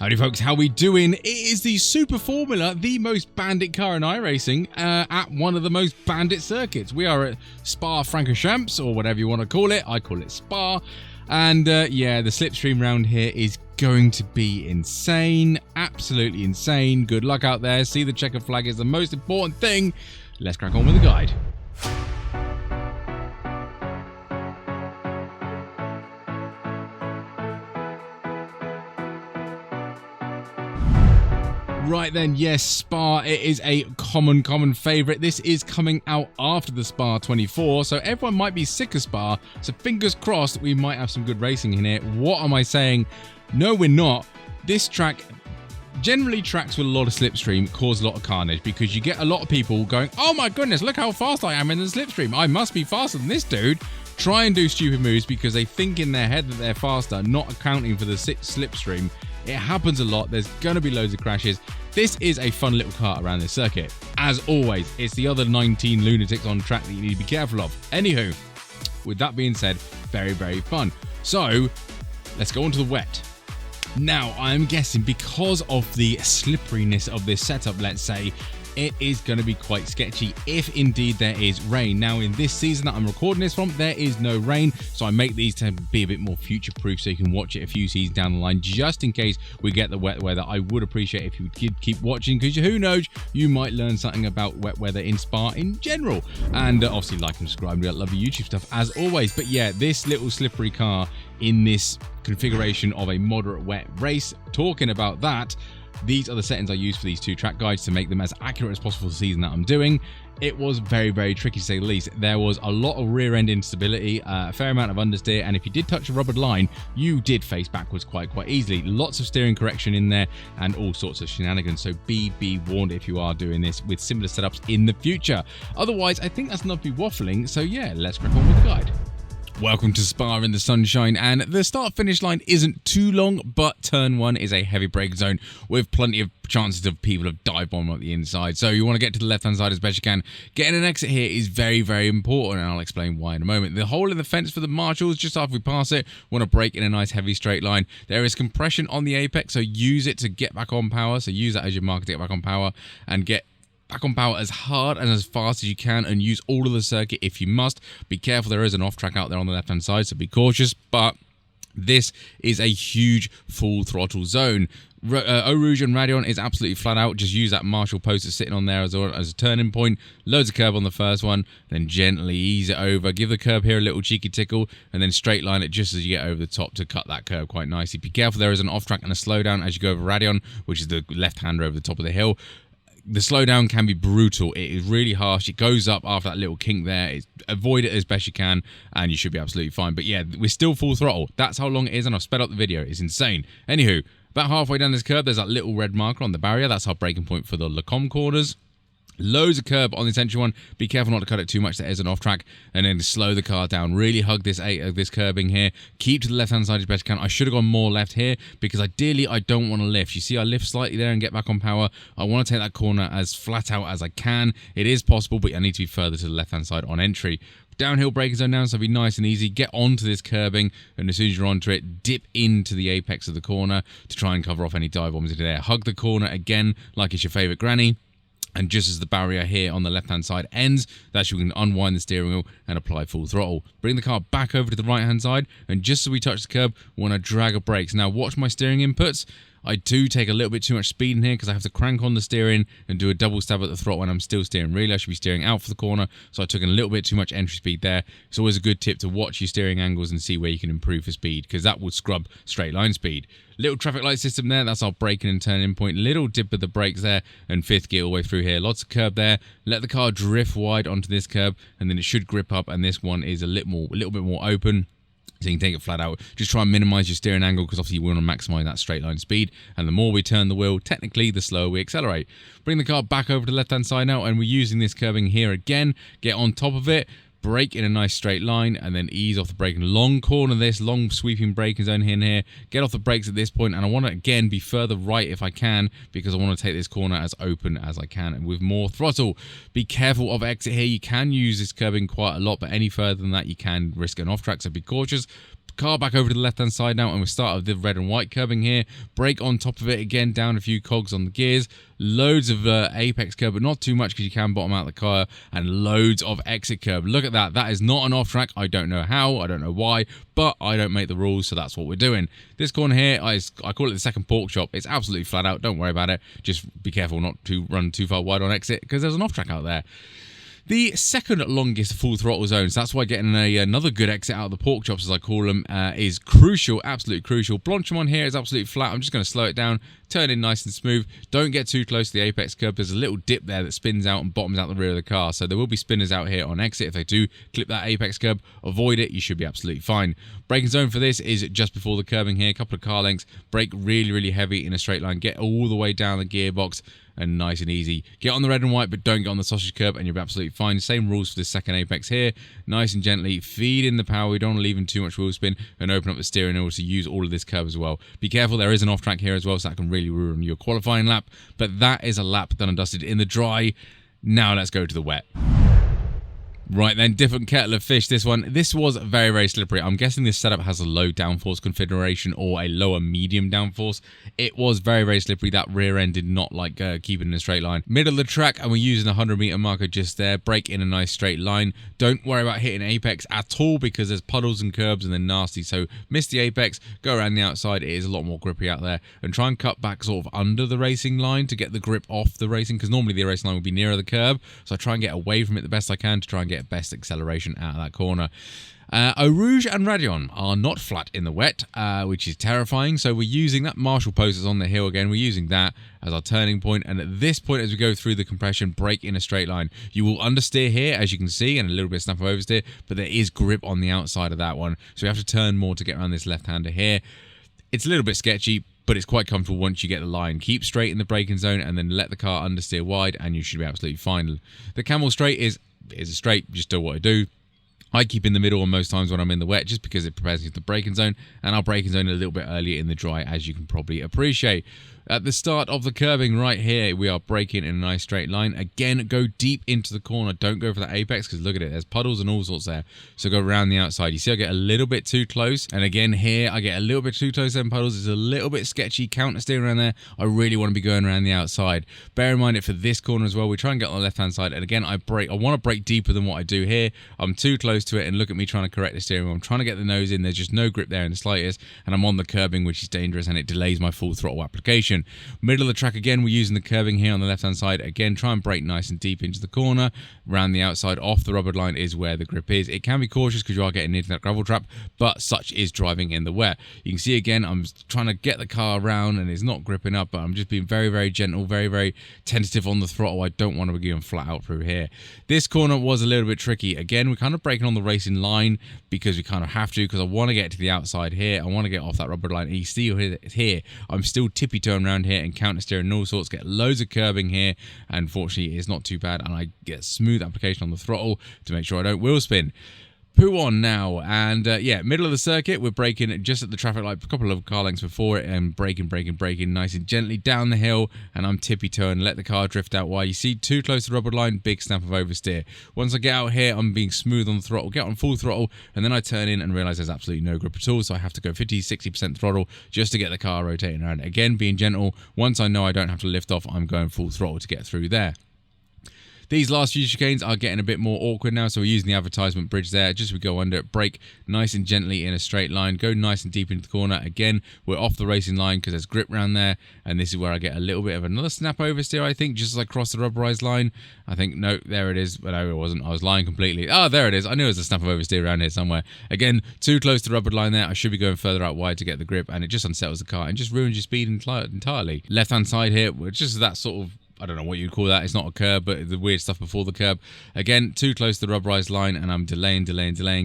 Howdy folks, how we doing? It is the Super Formula, the most bandit car in iRacing, at one of the most bandit circuits. We are at Spa-Francorchamps, or whatever you want to call it. I call it Spa. And yeah, the slipstream round here is going to be insane. Absolutely insane. Good luck out there. See the checker flag is the most important thing. Let's crack on with the guide. Right then, yes, Spa, it is a common favourite. This is coming out after the Spa 24, so everyone might be sick of Spa, so fingers crossed we might have some good racing in here. What am I saying? No, we're not. This track, generally tracks with a lot of slipstream cause a lot of carnage because you get a lot of people going, oh my goodness, look how fast I am in the slipstream. I must be faster than this dude. Try and do stupid moves because they think in their head that they're faster, not accounting for the slipstream. It happens a lot. There's going to be loads of crashes. This is a fun little car around this circuit. As always, it's the other 19 lunatics on track that you need to be careful of. Anywho, with that being said, very fun. So, let's go on to the wet. Now, I'm guessing because of the slipperiness of this setup, let's say, it is going to be quite sketchy if indeed there is rain. Now, in this season that I'm recording this from, there is no rain, so I make these to be a bit more future-proof so you can watch it a few seasons down the line just in case we get the wet weather. I would appreciate if you would keep watching because who knows, you might learn something about wet weather in Spa in general. And obviously like and subscribe. I love your YouTube stuff as always. But yeah, this little slippery car in this configuration of a moderate wet race, talking about that, these are the settings I use for these two track guides to make them as accurate as possible for the season that I'm doing. It was very tricky to say the least. There was a lot of rear end instability, a fair amount of understeer, and if you did touch a rubbered line, you did face backwards quite easily. Lots of steering correction in there and all sorts of shenanigans, so be warned if you are doing this with similar setups in the future. Otherwise, I think that's enough to be waffling, so yeah, let's crack on with the guide. Welcome to Spa in the sunshine, and the start-finish line isn't too long, but turn one is a heavy brake zone with plenty of chances of people of dive bomb at the inside. So you want to get to the left-hand side as best you can. Getting an exit here is very important, and I'll explain why in a moment. The hole in the fence for the marshals, just after we pass it, want to brake in a nice heavy straight line. There is compression on the apex, so use it to get back on power. So use that as your marker to get back on power and get back on power as hard and as fast as you can, and use all of the circuit if you must. Be careful, there is an off track out there on the left hand side, so be cautious, but this is a huge full throttle zone. Eau Rouge and Raidillon is absolutely flat out. Just use that Marshall post that's sitting on there as a turning point. Loads of curb on the first one, then gently ease it over. Give the curb here a little cheeky tickle, and then straight line it just as you get over the top to cut that curb quite nicely. Be careful, there is an off track and a slowdown as you go over Raidillon, which is the left hander over the top of the hill. The slowdown can be brutal. It is really harsh. It goes up after that little kink there. Avoid it as best you can, and you should be absolutely fine. But yeah, we're still full throttle. That's how long it is, and I've sped up the video. It's insane. Anywho, about halfway down this curve, there's that little red marker on the barrier. That's our braking point for the Lacombe corners. Loads of curb on this entry one. Be careful not to cut it too much. There is an off track, and then slow the car down. Really hug this curbing here. Keep to the left hand side as best you can. I should have gone more left here because ideally I don't want to lift. You see I lift slightly there and get back on power. I want to take that corner as flat out as I can. It is possible, but I need to be further to the left hand side on entry. Downhill braking zone now, so be nice and easy. Get onto this curbing, and as soon as you're onto it, dip into the apex of the corner to try and cover off any dive bombs into there. Hug the corner again like it's your favourite granny. And just as the barrier here on the left-hand side ends, that's when you can unwind the steering wheel and apply full throttle. Bring the car back over to the right-hand side, and just as we touch the curb, we want to drag our brakes. Now, watch my steering inputs. I do take a little bit too much speed in here because I have to crank on the steering and do a double stab at the throttle when I'm still steering. Really, I should be steering out for the corner, so I took a little bit too much entry speed there. It's always a good tip to watch your steering angles and see where you can improve for speed, because that would scrub straight line speed. Little traffic light system there, that's our braking and turning point. Little dip of the brakes there, and fifth gear all the way through here. Lots of curb there. Let the car drift wide onto this curb, and then it should grip up, and this one is a little bit more open. So you can take it flat out. Just try and minimize your steering angle because obviously you want to maximize that straight line speed. And the more we turn the wheel, technically, the slower we accelerate. Bring the car back over to the left-hand side now, and we're using this curbing here again. Get on top of it. brake in a nice straight line, and then ease off the brake. And long corner this, long sweeping braking zone here and here. Get off the brakes at this point, and I want to, again, be further right if I can, because I want to take this corner as open as I can and with more throttle. Be careful of exit here. You can use this curbing quite a lot, but any further than that, you can risk an off track, so be cautious. Car back over to the left-hand side now, and we start with the red and white curbing here. Brake on top of it again, down a few cogs on the gears. Loads of apex curb, but not too much because you can bottom out the car, and loads of exit curb. Look at that. That is not an off-track. I don't know how. I don't know why, but I don't make the rules, so that's what we're doing. This corner here, I call it the second pork chop. It's absolutely flat out. Don't worry about it. Just be careful not to run too far wide on exit because there's an off-track out there. The second longest full throttle zone, so that's why getting another good exit out of the pork chops, as I call them, is crucial, absolutely crucial. Blanchimont here is absolutely flat. I'm just going to slow it down, turn in nice and smooth. Don't get too close to the apex curb. There's a little dip there that spins out and bottoms out the rear of the car, so there will be spinners out here on exit. If they do clip that apex curb, avoid it. You should be absolutely fine. Braking zone for this is just before the curbing here, a couple of car lengths. Brake really, really heavy in a straight line. Get all the way down the gearbox. And nice and easy. Get on the red and white, but don't get on the sausage curb, and you'll be absolutely fine. Same rules for this second apex here. Nice and gently feed in the power. We don't want to leave in too much wheel spin, and open up the steering in order to use all of this curb as well. Be careful, there is an off track here as well, so that can really ruin your qualifying lap. But that is a lap done and dusted in the dry. Now let's go to the wet. Right then, different kettle of fish, this one. This was very, very slippery. I'm guessing this setup has a low downforce configuration or a lower medium downforce. It was very, very slippery. That rear end did not like keep it in a straight line. Middle of the track, and we're using a 100-meter marker just there. Brake in a nice straight line. Don't worry about hitting apex at all because there's puddles and curbs and they're nasty. So miss the apex, go around the outside. It is a lot more grippy out there. And try and cut back sort of under the racing line to get the grip off the racing, because normally the racing line would be nearer the curb. So I try and get away from it the best I can to try and get best acceleration out of that corner. Eau Rouge and Raidillon are not flat in the wet, which is terrifying. So we're using that Marshall post that's on the hill again. We're using that as our turning point. And at this point, as we go through the compression, brake in a straight line. You will understeer here, as you can see, and a little bit of snap of oversteer, but there is grip on the outside of that one. So we have to turn more to get around this left-hander here. It's a little bit sketchy, but it's quite comfortable once you get the line. Keep straight in the braking zone and then let the car understeer wide, and you should be absolutely fine. The camel straight is a straight, just do what I do. I keep in the middle on most times when I'm in the wet just because it prepares me for the braking zone, and I'll braking zone a little bit earlier in the dry, as you can probably appreciate. At the start of the curbing right here, we are braking in a nice straight line. Again, go deep into the corner. Don't go for that apex because look at it. There's puddles and all sorts there. So go around the outside. You see I get a little bit too close. And again, here, I get a little bit too close to them puddles. It's a little bit sketchy. Counter steering around there. I really want to be going around the outside. Bear in mind it for this corner as well. We try and get on the left-hand side. And again, I want to brake deeper than what I do here. I'm too close to it. And look at me trying to correct the steering wheel. I'm trying to get the nose in. There's just no grip there in the slightest. And I'm on the curbing, which is dangerous. And it delays my full throttle application. Middle of the track again, we're using the curbing here on the left hand side. Again, try and brake nice and deep into the corner. Round the outside off the rubber line is where the grip is. It can be cautious because you are getting into that gravel trap, but such is driving in the wet. You can see again, I'm trying to get the car around and it's not gripping up, but I'm just being very, very gentle, very, very tentative on the throttle. I don't want to be going flat out through here. This corner was a little bit tricky. Again, we're kind of braking on the racing line because we kind of have to, because I want to get to the outside here. I want to get off that rubber line. And you see here, I'm still tippy turn around here and counter steering and all sorts, get loads of curbing here, and fortunately it's not too bad, and I get smooth application on the throttle to make sure I don't wheel spin. Poo on now, and yeah, middle of the circuit, we're braking just at the traffic light, a couple of car lengths before it, and braking nice and gently down the hill, and I'm tippy-toeing, let the car drift out wide. You see, too close to the rubber line, big snap of oversteer. Once I get out here, I'm being smooth on the throttle, get on full throttle, and then I turn in and realise there's absolutely no grip at all, so I have to go 50-60% throttle just to get the car rotating around. Again, being gentle. Once I know I don't have to lift off, I'm going full throttle to get through there. These last few chicanes are getting a bit more awkward now, so we're using the advertisement bridge there. Just we go under it, brake nice and gently in a straight line, go nice and deep into the corner. Again, we're off the racing line because there's grip around there, and this is where I get a little bit of another snap oversteer, I think, just as I cross the rubberized line. I think, no, there it is. But no, it wasn't. I was lying completely. Oh, there it is. I knew there was a snap of oversteer around here somewhere. Again, too close to the rubber line there. I should be going further out wide to get the grip, and it just unsettles the car and just ruins your speed entirely. Left-hand side here, just that sort of, I don't know what you'd call that. It's not a curb, but the weird stuff before the curb. Again, too close to the rubberized line, and I'm delaying.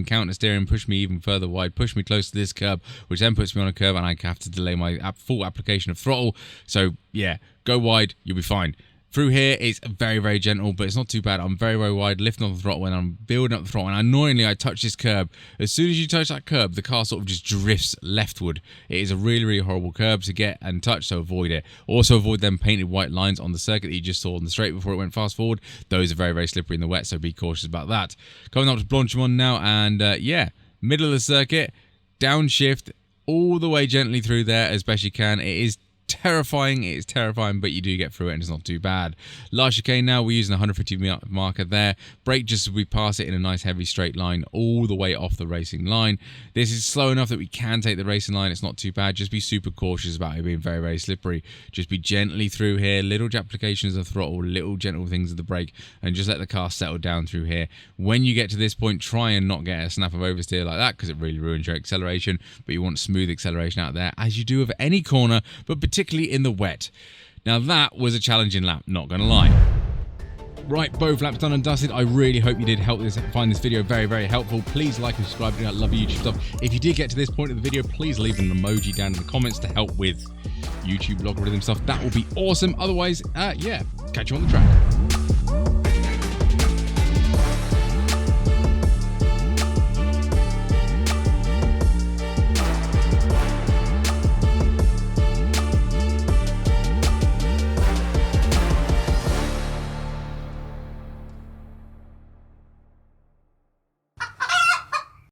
Counter steering, push me even further wide, push me close to this curb, which then puts me on a curb, and I have to delay my full application of throttle. So, yeah, go wide, you'll be fine. Through here, it's very, very gentle, but it's not too bad. I'm very, very wide, lifting off the throttle, and I'm building up the throttle, and annoyingly, I touch this curb. As soon as you touch that curb, the car sort of just drifts leftward. It is a really, really horrible curb to get and touch, so avoid it. Also avoid them painted white lines on the circuit that you just saw on the straight before it went fast forward. Those are very, very slippery in the wet, so be cautious about that. Coming up to Blanchimont now, and yeah, middle of the circuit. downshift all the way gently through there as best you can. It is terrifying, but you do get through it and it's not too bad. Last chicane now, we're using a 150 marker there. Brake just as we pass it in a nice heavy straight line all the way off the racing line. This is slow enough that we can take the racing line. It's not too bad. Just be super cautious about it being very slippery. Just be gently through here. Little applications of throttle, little gentle things of the brake, and just let the car settle down through here. When you get to this point, try and not get a snap of oversteer like that because it really ruins your acceleration, but you want smooth acceleration out there as you do of any corner, but particularly in the wet. Now that was a challenging lap, not gonna lie. Right, both laps done and dusted. I really hope you did find this video very helpful. Please like and subscribe. I love YouTube stuff. If you did get to this point of the video, please leave an emoji down in the comments to help with YouTube logarithm stuff. That will be awesome. Otherwise, yeah, catch you on the track.